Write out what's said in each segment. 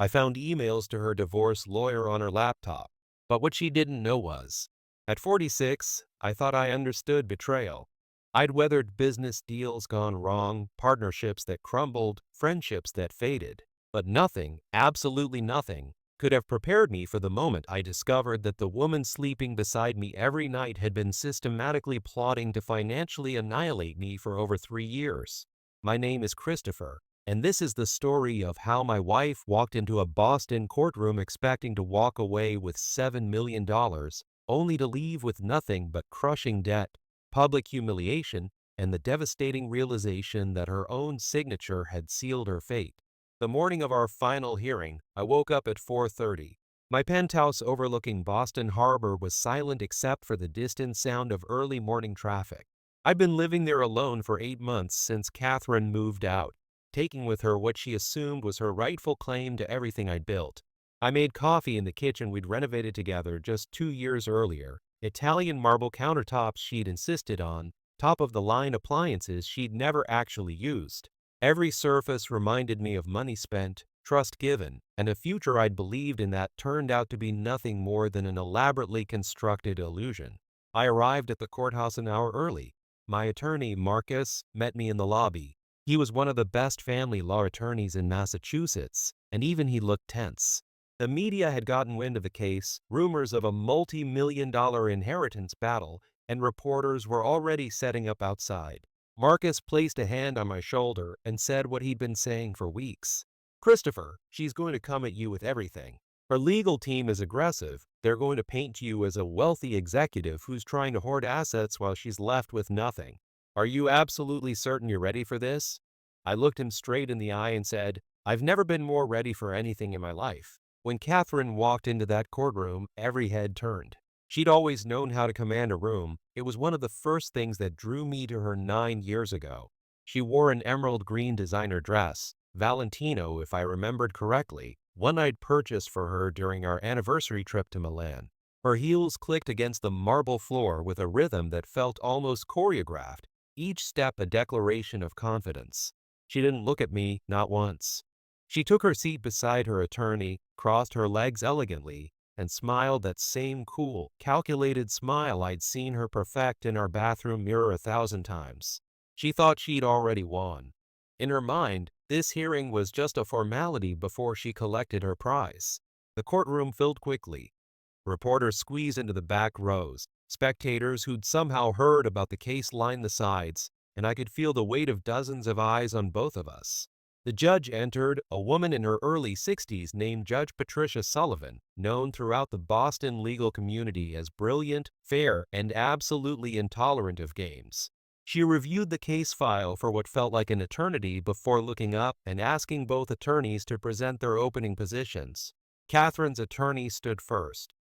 I found emails to her divorce lawyer on her laptop. But what she didn't know was, at 46, I thought I understood betrayal. I'd weathered business deals gone wrong, partnerships that crumbled, friendships that faded. But nothing, absolutely nothing, could have prepared me for the moment I discovered that the woman sleeping beside me every night had been systematically plotting to financially annihilate me for over 3 years. My name is Christopher, and this is the story of how my wife walked into a Boston courtroom expecting to walk away with $7 million, only to leave with nothing but crushing debt, public humiliation, and the devastating realization that her own signature had sealed her fate. The morning of our final hearing, I woke up at 4:30. My penthouse overlooking Boston Harbor was silent except for the distant sound of early morning traffic. I'd been living there alone for 8 months since Catherine moved out, taking with her what she assumed was her rightful claim to everything I'd built. I made coffee in the kitchen we'd renovated together just 2 years earlier, Italian marble countertops she'd insisted on, top-of-the-line appliances she'd never actually used. Every surface reminded me of money spent, trust given, and a future I'd believed in that turned out to be nothing more than an elaborately constructed illusion. I arrived at the courthouse an hour early. My attorney, Marcus, met me in the lobby. He was one of the best family law attorneys in Massachusetts, and even he looked tense. The media had gotten wind of the case, rumors of a multi-million-dollar inheritance battle, and reporters were already setting up outside. Marcus placed a hand on my shoulder and said what he'd been saying for weeks. "Christopher, she's going to come at you with everything. Her legal team is aggressive. They're going to paint you as a wealthy executive who's trying to hoard assets while she's left with nothing. Are you absolutely certain you're ready for this?" I looked him straight in the eye and said, "I've never been more ready for anything in my life." When Catherine walked into that courtroom, every head turned. She'd always known how to command a room. It was one of the first things that drew me to her 9 years ago. She wore an emerald green designer dress, Valentino if I remembered correctly, one I'd purchased for her during our anniversary trip to Milan. Her heels clicked against the marble floor with a rhythm that felt almost choreographed, each step a declaration of confidence. She didn't look at me, not once. She took her seat beside her attorney, crossed her legs elegantly, and smiled that same cool, calculated smile I'd seen her perfect in our bathroom mirror 1,000 times. She thought she'd already won. In her mind, this hearing was just a formality before she collected her prize. The courtroom filled quickly. Reporters squeezed into the back rows. Spectators who'd somehow heard about the case lined the sides, and I could feel the weight of dozens of eyes on both of us. The judge entered, a woman in her early 60s named Judge Patricia Sullivan, known throughout the Boston legal community as brilliant, fair, and absolutely intolerant of games. She reviewed the case file for what felt like an eternity before looking up and asking both attorneys to present their opening positions. Catherine's attorney stood first.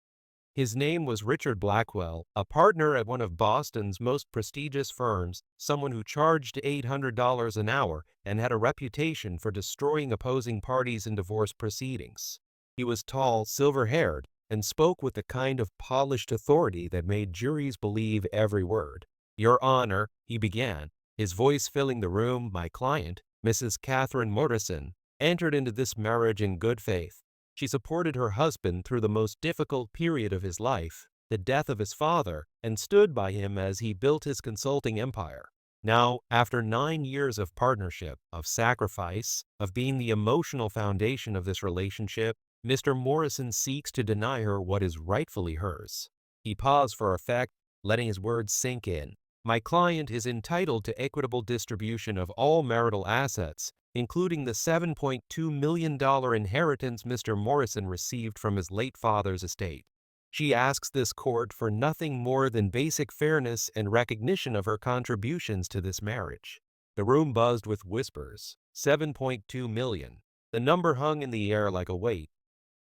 His name was Richard Blackwell, a partner at one of Boston's most prestigious firms, someone who charged $800 an hour and had a reputation for destroying opposing parties in divorce proceedings. He was tall, silver-haired, and spoke with the kind of polished authority that made juries believe every word. "Your Honor," he began, his voice filling the room. "My client, Mrs. Catherine Morrison, entered into this marriage in good faith. She supported her husband through the most difficult period of his life, the death of his father, and stood by him as he built his consulting empire. Now, after 9 years of partnership, of sacrifice, of being the emotional foundation of this relationship, Mr. Morrison seeks to deny her what is rightfully hers." He paused for effect, letting his words sink in. "My client is entitled to equitable distribution of all marital assets, including the $7.2 million inheritance Mr. Morrison received from his late father's estate. She asks this court for nothing more than basic fairness and recognition of her contributions to this marriage." The room buzzed with whispers. 7.2 million. The number hung in the air like a weight.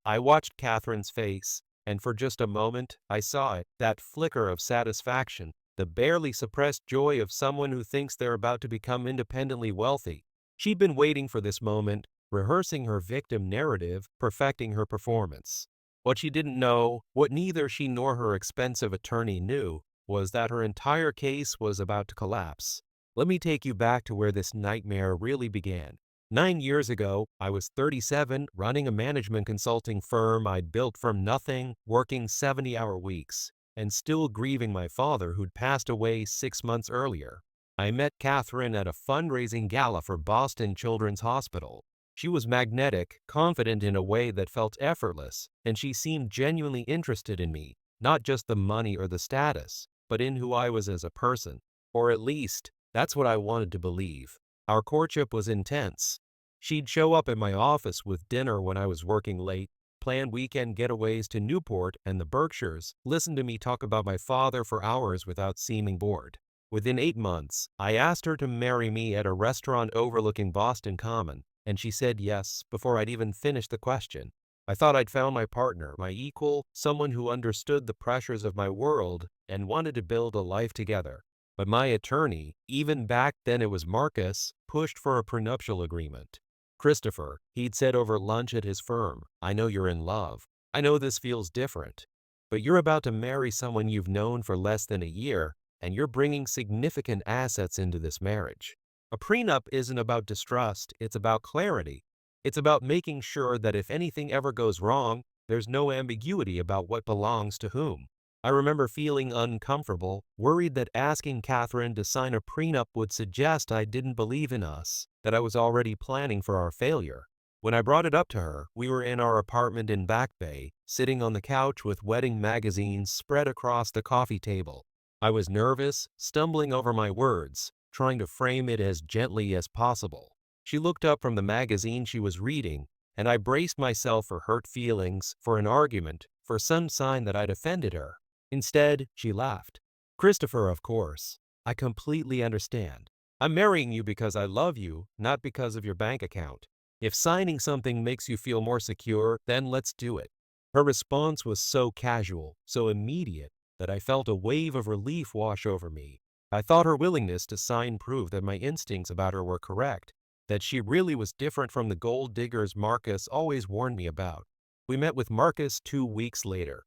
I watched Catherine's face, and for just a moment, I saw it, that flicker of satisfaction, the barely suppressed joy of someone who thinks they're about to become independently wealthy. She'd been waiting for this moment, rehearsing her victim narrative, perfecting her performance. What she didn't know, what neither she nor her expensive attorney knew, was that her entire case was about to collapse. Let me take you back to where this nightmare really began. 9 years ago, I was 37, running a management consulting firm I'd built from nothing, working 70-hour weeks, and still grieving my father who'd passed away 6 months earlier. I met Catherine at a fundraising gala for Boston Children's Hospital. She was magnetic, confident in a way that felt effortless, and she seemed genuinely interested in me, not just the money or the status, but in who I was as a person. Or at least, that's what I wanted to believe. Our courtship was intense. She'd show up at my office with dinner when I was working late, plan weekend getaways to Newport and the Berkshires, listen to me talk about my father for hours without seeming bored. Within 8 months, I asked her to marry me at a restaurant overlooking Boston Common, and she said yes before I'd even finished the question. I thought I'd found my partner, my equal, someone who understood the pressures of my world and wanted to build a life together. But my attorney, even back then it was Marcus, pushed for a prenuptial agreement. Christopher, he'd said over lunch at his firm, I know you're in love. I know this feels different. But you're about to marry someone you've known for less than a year, and you're bringing significant assets into this marriage. A prenup isn't about distrust, it's about clarity. It's about making sure that if anything ever goes wrong, there's no ambiguity about what belongs to whom. I remember feeling uncomfortable, worried that asking Catherine to sign a prenup would suggest I didn't believe in us, that I was already planning for our failure. When I brought it up to her, we were in our apartment in Back Bay, sitting on the couch with wedding magazines spread across the coffee table. I was nervous, stumbling over my words, trying to frame it as gently as possible. She looked up from the magazine she was reading, and I braced myself for hurt feelings, for an argument, for some sign that I'd offended her. Instead, she laughed. Christopher, of course. I completely understand. I'm marrying you because I love you, not because of your bank account. If signing something makes you feel more secure, then let's do it. Her response was so casual, so immediate, that I felt a wave of relief wash over me. I thought her willingness to sign proved that my instincts about her were correct, that she really was different from the gold diggers Marcus always warned me about. We met with Marcus 2 weeks later.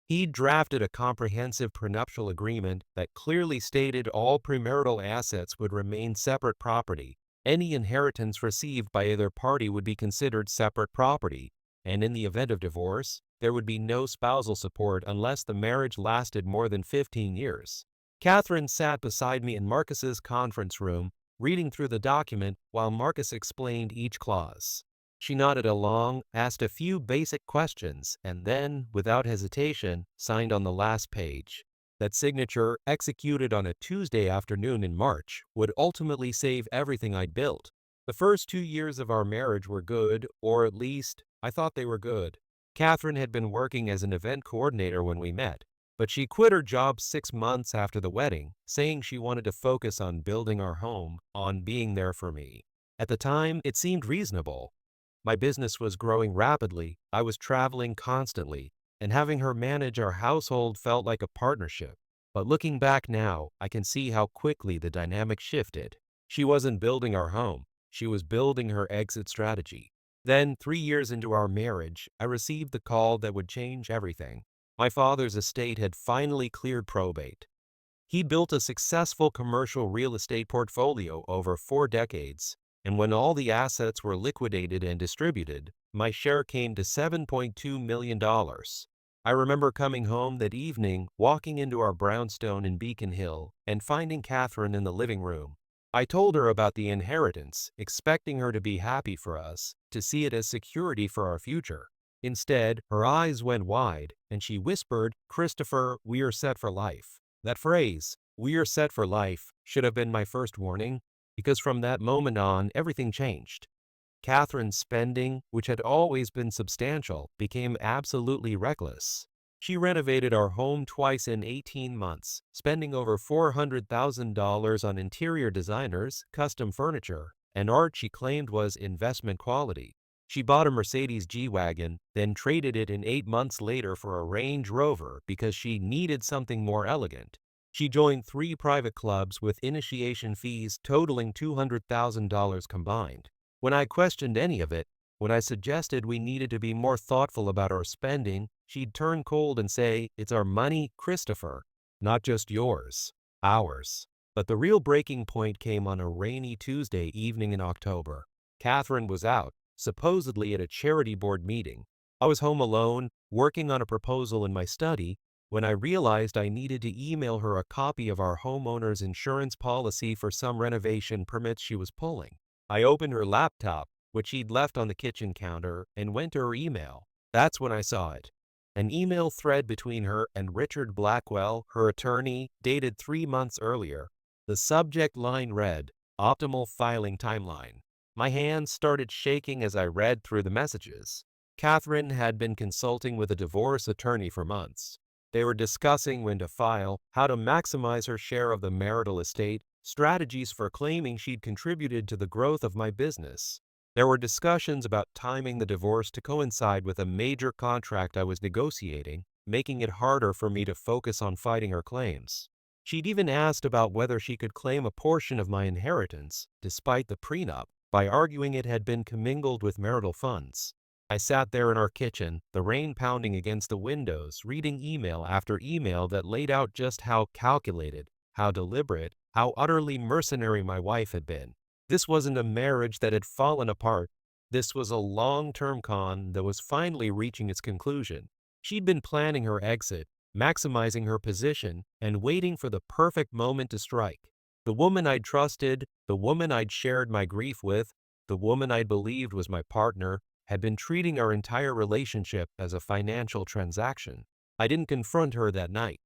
He drafted a comprehensive prenuptial agreement that clearly stated all premarital assets would remain separate property. Any inheritance received by either party would be considered separate property, and in the event of divorce, there would be no spousal support unless the marriage lasted more than 15 years. Catherine sat beside me in Marcus's conference room, reading through the document while Marcus explained each clause. She nodded along, asked a few basic questions, and then, without hesitation, signed on the last page. That signature, executed on a Tuesday afternoon in March, would ultimately save everything I'd built. The first 2 years of our marriage were good, or at least, I thought they were good. Catherine had been working as an event coordinator when we met, but she quit her job 6 months after the wedding, saying she wanted to focus on building our home, on being there for me. At the time, it seemed reasonable. My business was growing rapidly, I was traveling constantly, and having her manage our household felt like a partnership. But looking back now, I can see how quickly the dynamic shifted. She wasn't building our home, she was building her exit strategy. Then, 3 years into our marriage, I received the call that would change everything. My father's estate had finally cleared probate. He built a successful commercial real estate portfolio over 4 decades, and when all the assets were liquidated and distributed, my share came to $7.2 million. I remember coming home that evening, walking into our brownstone in Beacon Hill, and finding Catherine in the living room. I told her about the inheritance, expecting her to be happy for us, to see it as security for our future. Instead, her eyes went wide, and she whispered, "Christopher, we are set for life." That phrase, "we are set for life," should have been my first warning, because from that moment on, everything changed. Catherine's spending, which had always been substantial, became absolutely reckless. She renovated our home twice in 18 months, spending over $400,000 on interior designers, custom furniture, and art she claimed was investment quality. She bought a Mercedes G-Wagon, then traded it in 8 months later for a Range Rover because she needed something more elegant. She joined 3 private clubs with initiation fees totaling $200,000 combined. When I questioned any of it, when I suggested we needed to be more thoughtful about our spending, she'd turn cold and say, "It's our money, Christopher. Not just yours. Ours." But the real breaking point came on a rainy Tuesday evening in October. Catherine was out, supposedly at a charity board meeting. I was home alone, working on a proposal in my study, when I realized I needed to email her a copy of our homeowner's insurance policy for some renovation permits she was pulling. I opened her laptop, which she'd left on the kitchen counter, and went to her email. That's when I saw it. An email thread between her and Richard Blackwell, her attorney, dated 3 months earlier. The subject line read, "Optimal Filing Timeline." My hands started shaking as I read through the messages. Catherine had been consulting with a divorce attorney for months. They were discussing when to file, how to maximize her share of the marital estate, strategies for claiming she'd contributed to the growth of my business. There were discussions about timing the divorce to coincide with a major contract I was negotiating, making it harder for me to focus on fighting her claims. She'd even asked about whether she could claim a portion of my inheritance, despite the prenup, by arguing it had been commingled with marital funds. I sat there in our kitchen, the rain pounding against the windows, reading email after email that laid out just how calculated, how deliberate, how utterly mercenary my wife had been. This wasn't a marriage that had fallen apart. This was a long-term con that was finally reaching its conclusion. She'd been planning her exit, maximizing her position, and waiting for the perfect moment to strike. The woman I'd trusted, the woman I'd shared my grief with, the woman I'd believed was my partner, had been treating our entire relationship as a financial transaction. I didn't confront her that night.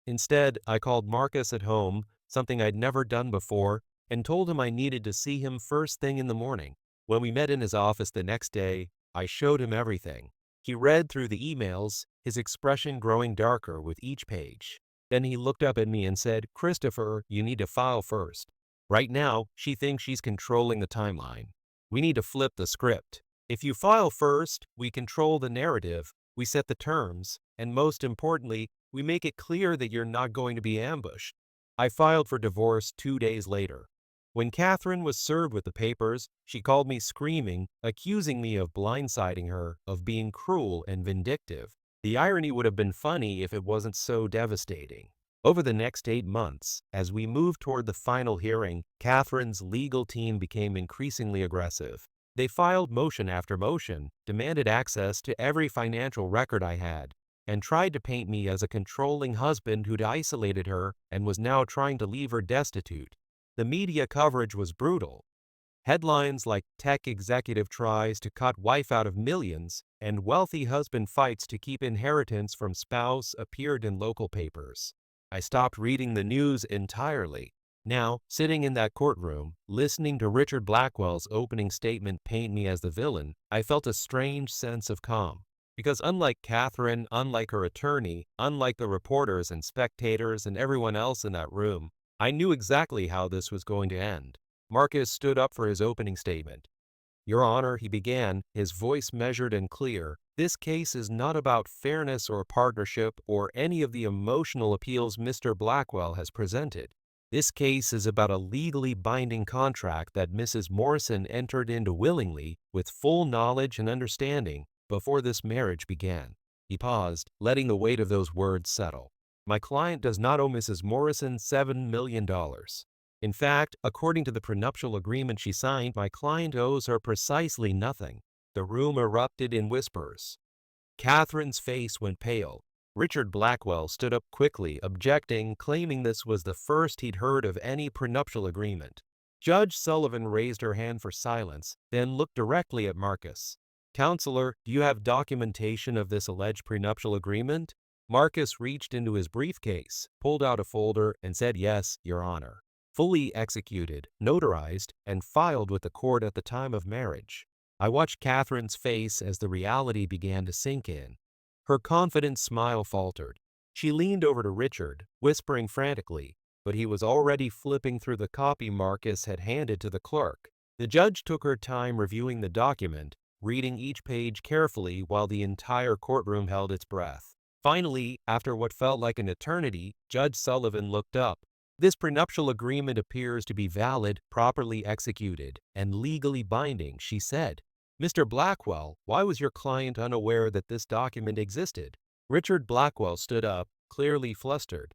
Instead, I called Marcus at home, something I'd never done before, and told him I needed to see him first thing in the morning. When we met in his office the next day, I showed him everything. He read through the emails, his expression growing darker with each page. Then he looked up at me and said, "Christopher, you need to file first. Right now, she thinks she's controlling the timeline. We need to flip the script. If you file first, we control the narrative, we set the terms, and most importantly, we make it clear that you're not going to be ambushed." I filed for divorce 2 days later. When Catherine was served with the papers, she called me screaming, accusing me of blindsiding her, of being cruel and vindictive. The irony would have been funny if it wasn't so devastating. Over the next 8 months, as we moved toward the final hearing, Catherine's legal team became increasingly aggressive. They filed motion after motion, demanded access to every financial record I had, and tried to paint me as a controlling husband who'd isolated her and was now trying to leave her destitute. The media coverage was brutal. Headlines like "Tech Executive Tries to Cut Wife Out of Millions" and "Wealthy Husband Fights to Keep Inheritance from Spouse" appeared in local papers. I stopped reading the news entirely. Now, sitting in that courtroom, listening to Richard Blackwell's opening statement paint me as the villain, I felt a strange sense of calm. Because unlike Catherine, unlike her attorney, unlike the reporters and spectators and everyone else in that room, I knew exactly how this was going to end. Marcus stood up for his opening statement. "Your Honor," he began, his voice measured and clear, "this case is not about fairness or partnership or any of the emotional appeals Mr. Blackwell has presented. This case is about a legally binding contract that Mrs. Morrison entered into willingly, with full knowledge and understanding, before this marriage began." He paused, letting the weight of those words settle. "My client does not owe Mrs. Morrison $7 million. In fact, according to the prenuptial agreement she signed, my client owes her precisely nothing." The room erupted in whispers. Catherine's face went pale. Richard Blackwell stood up quickly, objecting, claiming this was the first he'd heard of any prenuptial agreement. Judge Sullivan raised her hand for silence, then looked directly at Marcus. "Counselor, do you have documentation of this alleged prenuptial agreement?" Marcus reached into his briefcase, pulled out a folder, and said, "Yes, Your Honor. Fully executed, notarized, and filed with the court at the time of marriage." I watched Catherine's face as the reality began to sink in. Her confident smile faltered. She leaned over to Richard, whispering frantically, but he was already flipping through the copy Marcus had handed to the clerk. The judge took her time reviewing the document, reading each page carefully while the entire courtroom held its breath. Finally, after what felt like an eternity, Judge Sullivan looked up. "This prenuptial agreement appears to be valid, properly executed, and legally binding," she said. "Mr. Blackwell, why was your client unaware that this document existed?" Richard Blackwell stood up, clearly flustered.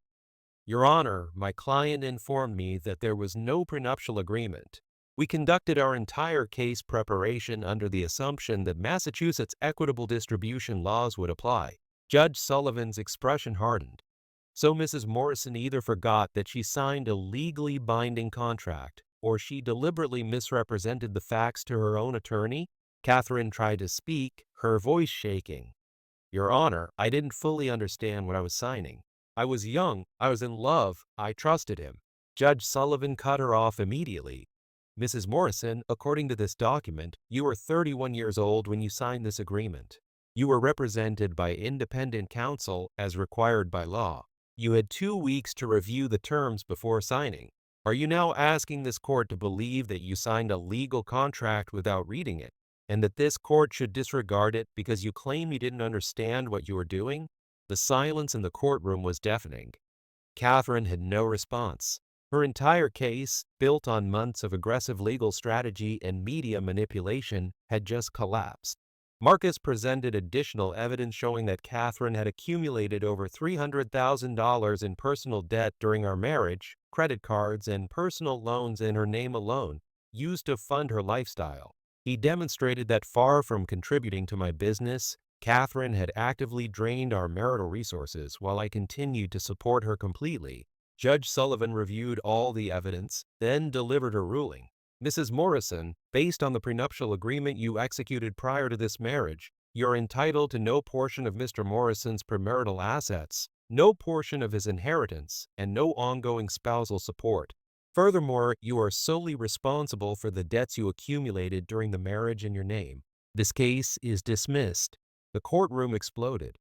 "Your Honor, my client informed me that there was no prenuptial agreement. We conducted our entire case preparation under the assumption that Massachusetts equitable distribution laws would apply. Judge Sullivan's expression hardened. So Mrs. Morrison either forgot that she signed a legally binding contract, or she deliberately misrepresented the facts to her own attorney? Catherine tried to speak, her voice shaking. Your Honor, I didn't fully understand what I was signing. I was young, I was in love, I trusted him. Judge Sullivan cut her off immediately. Mrs. Morrison, according to this document, you were 31 years old when you signed this agreement. You were represented by independent counsel as required by law. You had 2 weeks to review the terms before signing. Are you now asking this court to believe that you signed a legal contract without reading it, and that this court should disregard it because you claim you didn't understand what you were doing? The silence in the courtroom was deafening. Catherine had no response. Her entire case, built on months of aggressive legal strategy and media manipulation, had just collapsed. Marcus presented additional evidence showing that Catherine had accumulated over $300,000 in personal debt during our marriage, credit cards and personal loans in her name alone, used to fund her lifestyle. He demonstrated that far from contributing to my business, Catherine had actively drained our marital resources while I continued to support her completely. Judge Sullivan reviewed all the evidence, then delivered her ruling. Mrs. Morrison, based on the prenuptial agreement you executed prior to this marriage, you're entitled to no portion of Mr. Morrison's premarital assets, no portion of his inheritance, and no ongoing spousal support. Furthermore, you are solely responsible for the debts you accumulated during the marriage in your name. This case is dismissed. The courtroom exploded.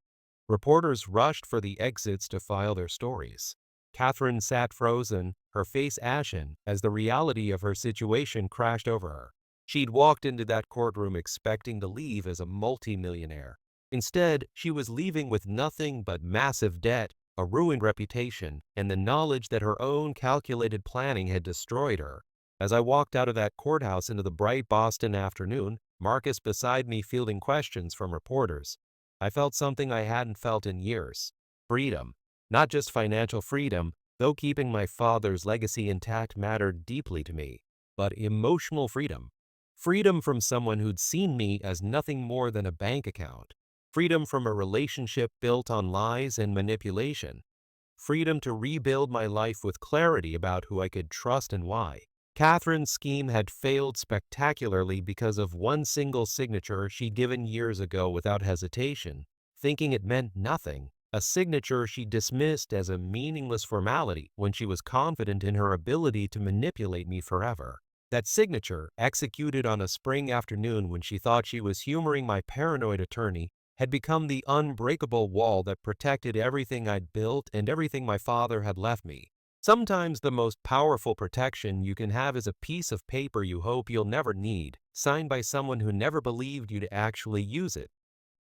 Reporters rushed for the exits to file their stories. Catherine sat frozen, her face ashen, as the reality of her situation crashed over her. She'd walked into that courtroom expecting to leave as a multimillionaire. Instead, she was leaving with nothing but massive debt, a ruined reputation, and the knowledge that her own calculated planning had destroyed her. As I walked out of that courthouse into the bright Boston afternoon, Marcus beside me fielding questions from reporters, I felt something I hadn't felt in years. Freedom. Not just financial freedom, though keeping my father's legacy intact mattered deeply to me, but emotional freedom. Freedom from someone who'd seen me as nothing more than a bank account. Freedom from a relationship built on lies and manipulation. Freedom to rebuild my life with clarity about who I could trust and why. Catherine's scheme had failed spectacularly because of one single signature she'd given years ago without hesitation, thinking it meant nothing. A signature she dismissed as a meaningless formality when she was confident in her ability to manipulate me forever. That signature, executed on a spring afternoon when she thought she was humoring my paranoid attorney, had become the unbreakable wall that protected everything I'd built and everything my father had left me. Sometimes the most powerful protection you can have is a piece of paper you hope you'll never need, signed by someone who never believed you'd actually use it.